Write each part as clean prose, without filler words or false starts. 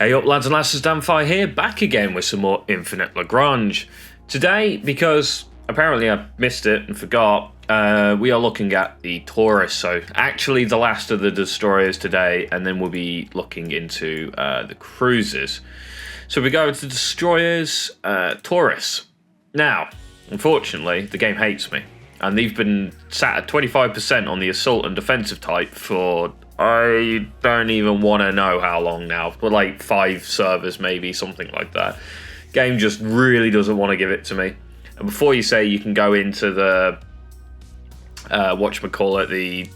Hey up lads and lasses, Damphyre here, back again with some more Infinite Lagrange. Today, because apparently I missed it and forgot, we are looking at the Taurus, so actually the last of the destroyers today, and then we'll be looking into the cruisers. So we go to the destroyers, Taurus. Now, unfortunately, the game hates me, and they've been sat at 25% on the assault and defensive type for I don't even want to know how long now, but like 5 servers maybe, something like that. Game just really doesn't want to give it to me. And before you say you can go into the whatchamacallit, the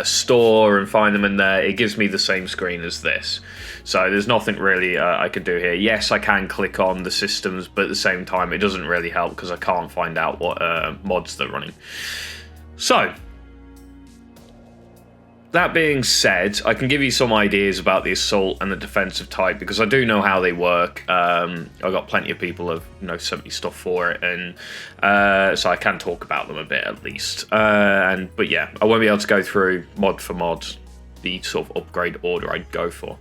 store and find them in there, it gives me the same screen as this. So there's nothing really I can do here. Yes, I can click on the systems, but at the same time it doesn't really help because I can't find out what mods they're running. So that being said, I can give you some ideas about the assault and the defensive type because I do know how they work. I've got plenty of people who have sent me stuff for it, and so I can talk about them a bit at least. But yeah, I won't be able to go through mod for mod the sort of upgrade order I'd go for.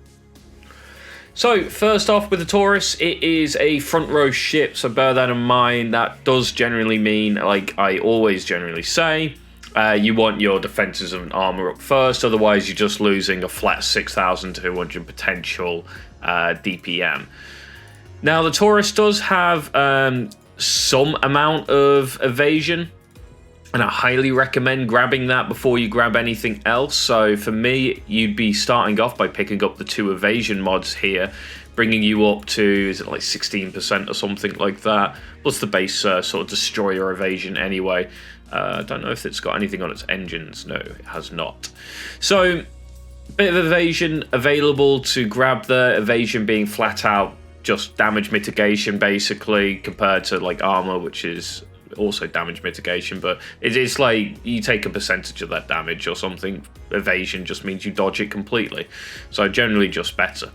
So first off with the Taurus, it is a front row ship, so bear that in mind. That does generally mean, like I always generally say, you want your defenses and armor up first, otherwise you're just losing a flat 6,200 potential DPM. Now the Taurus does have some amount of evasion, and I highly recommend grabbing that before you grab anything else. So for me, you'd be starting off by picking up the 2 evasion mods here, bringing you up to, is it like 16% or something like that, plus the base sort of destroyer evasion anyway. I don't know if it's got anything on its engines. No, it has not. So, bit of evasion available to grab there. Evasion being flat out just damage mitigation, basically, compared to like armor, which is also damage mitigation. But it is like you take a percentage of that damage or something. Evasion just means you dodge it completely. So, generally just better.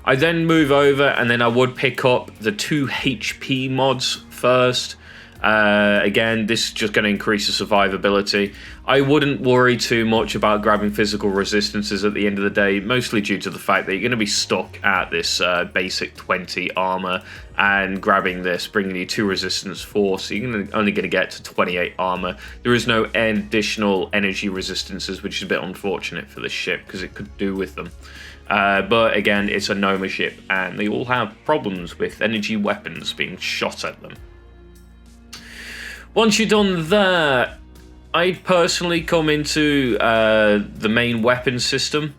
I then move over, and then I would pick up the 2 HP mods first. Again, this is just going to increase the survivability. I wouldn't worry too much about grabbing physical resistances at the end of the day, mostly due to the fact that you're going to be stuck at this basic 20 armor, and grabbing this, bringing you 2 resistance 4, so you're only going to get to 28 armor. There is no additional energy resistances, which is a bit unfortunate for this ship because it could do with them. But again, it's a Noma ship, and they all have problems with energy weapons being shot at them. Once you're done there, I'd personally come into the main weapon system,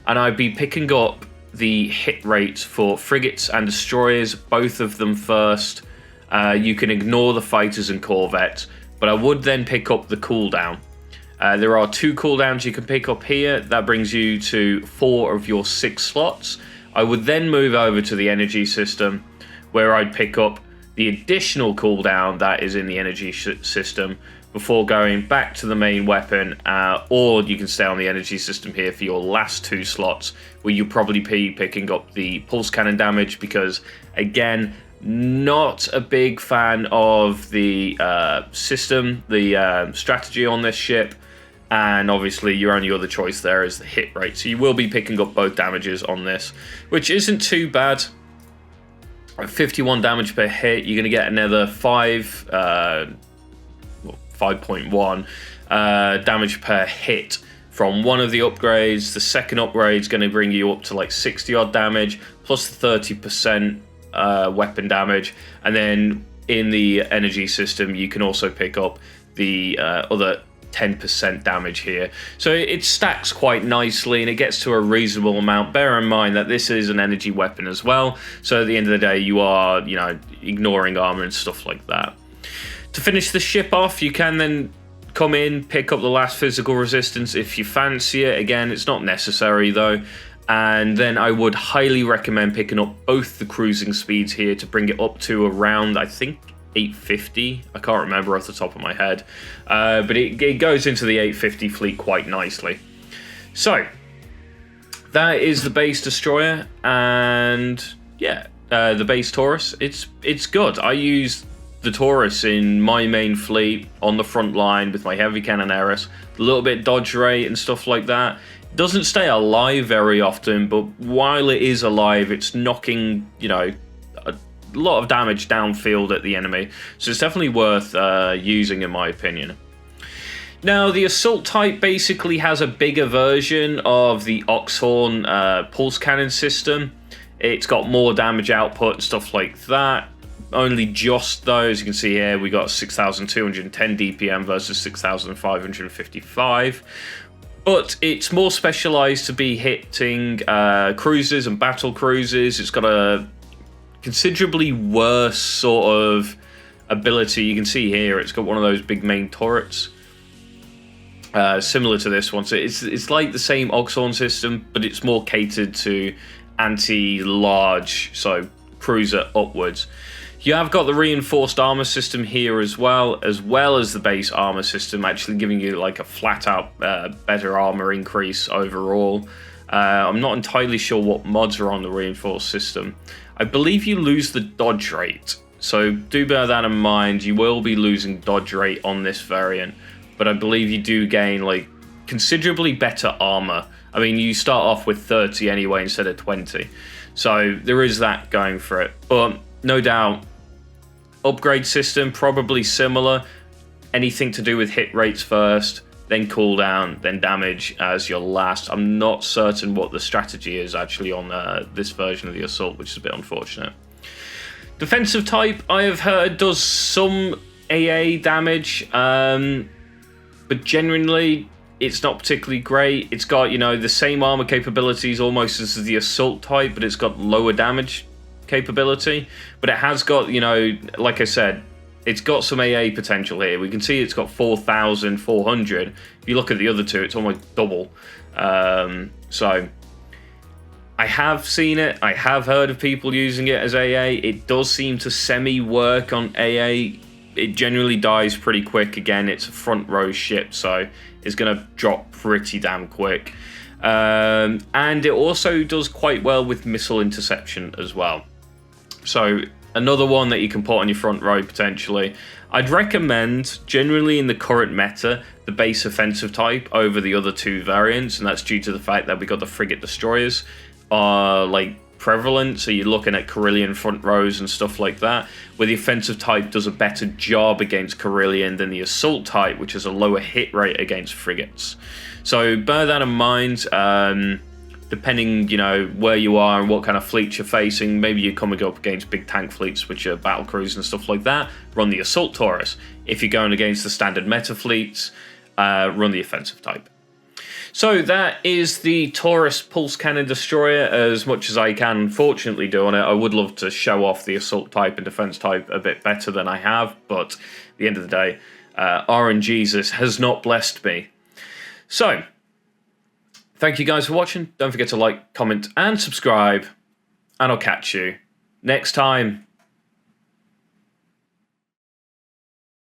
and I'd be picking up the hit rates for frigates and destroyers, both of them first. You can ignore the fighters and corvettes, but I would then pick up the cooldown. There are 2 cooldowns you can pick up here. That brings you to 4 of your 6 slots. I would then move over to the energy system, where I'd pick up the additional cooldown that is in the energy system before going back to the main weapon, or you can stay on the energy system here for your last 2 slots, where you'll probably be picking up the pulse cannon damage because, again, not a big fan of the system, the strategy on this ship, and obviously your only other choice there is the hit rate. So you will be picking up both damages on this, which isn't too bad. 51 damage per hit, you're going to get another 5.1 damage per hit from one of the upgrades. The second upgrade is going to bring you up to like 60 odd damage, plus 30% weapon damage. And then in the energy system, you can also pick up the other 10% damage here. So it stacks quite nicely and it gets to a reasonable amount. Bear in mind that this is an energy weapon as well. So at the end of the day, you are, ignoring armor and stuff like that. To finish the ship off, you can then come in, pick up the last physical resistance if you fancy it. Again, it's not necessary though. And then I would highly recommend picking up both the cruising speeds here to bring it up to around, I think, 850. I can't remember off the top of my head, but it goes into the 850 fleet quite nicely. So that is the base destroyer, and yeah, the base Taurus. It's good. I use the Taurus in my main fleet on the front line with my heavy cannon Eris, a little bit dodge rate and stuff like that. Doesn't stay alive very often, but while it is alive, it's knocking, a lot of damage downfield at the enemy. So it's definitely worth using, in my opinion. Now, the Assault type basically has a bigger version of the Oxhorn pulse cannon system. It's got more damage output and stuff like that. Only just though, as you can see here, we got 6,210 DPM versus 6,555. But it's more specialized to be hitting cruisers and battle cruisers. It's got a considerably worse sort of ability. You can see here, it's got one of those big main turrets. Similar to this one. So it's like the same Oxhorn system, but it's more catered to anti-large, so cruiser upwards. You have got the reinforced armor system here as well as the base armor system, actually giving you like a flat out better armor increase overall. I'm not entirely sure what mods are on the reinforced system. I believe you lose the dodge rate, so do bear that in mind. You will be losing dodge rate on this variant, but I believe you do gain like considerably better armor. I mean, you start off with 30 anyway instead of 20, so there is that going for it. But no doubt, upgrade system probably similar. Anything to do with hit rates first, then cooldown, then damage as your last. I'm not certain what the strategy is actually on this version of the Assault, which is a bit unfortunate. Defensive type, I have heard, does some AA damage, but genuinely it's not particularly great. It's got, the same armor capabilities almost as the Assault type, but it's got lower damage capability. But it has got, like I said, it's got some AA potential here. We can see it's got 4,400. If you look at the other two, it's almost double. So I have seen it. I have heard of people using it as AA. It does seem to semi-work on AA. It generally dies pretty quick. Again, it's a front row ship, so it's going to drop pretty damn quick. And it also does quite well with missile interception as well. So another one that you can put on your front row potentially. I'd recommend, generally in the current meta, the base offensive type over the other two variants, and that's due to the fact that we got the frigate destroyers like prevalent. So you're looking at Carillion front rows and stuff like that, where the offensive type does a better job against Carillion than the assault type, which has a lower hit rate against frigates. So bear that in mind. Depending, where you are and what kind of fleets you're facing, maybe you're coming up against big tank fleets, which are battle cruisers and stuff like that, run the Assault Taurus. If you're going against the standard meta fleets, run the offensive type. So that is the Taurus Pulse Cannon Destroyer, as much as I can unfortunately do on it. I would love to show off the Assault type and Defense type a bit better than I have, but at the end of the day, RNGesus has not blessed me. So, thank you guys for watching. Don't forget to like, comment, and subscribe. And I'll catch you next time.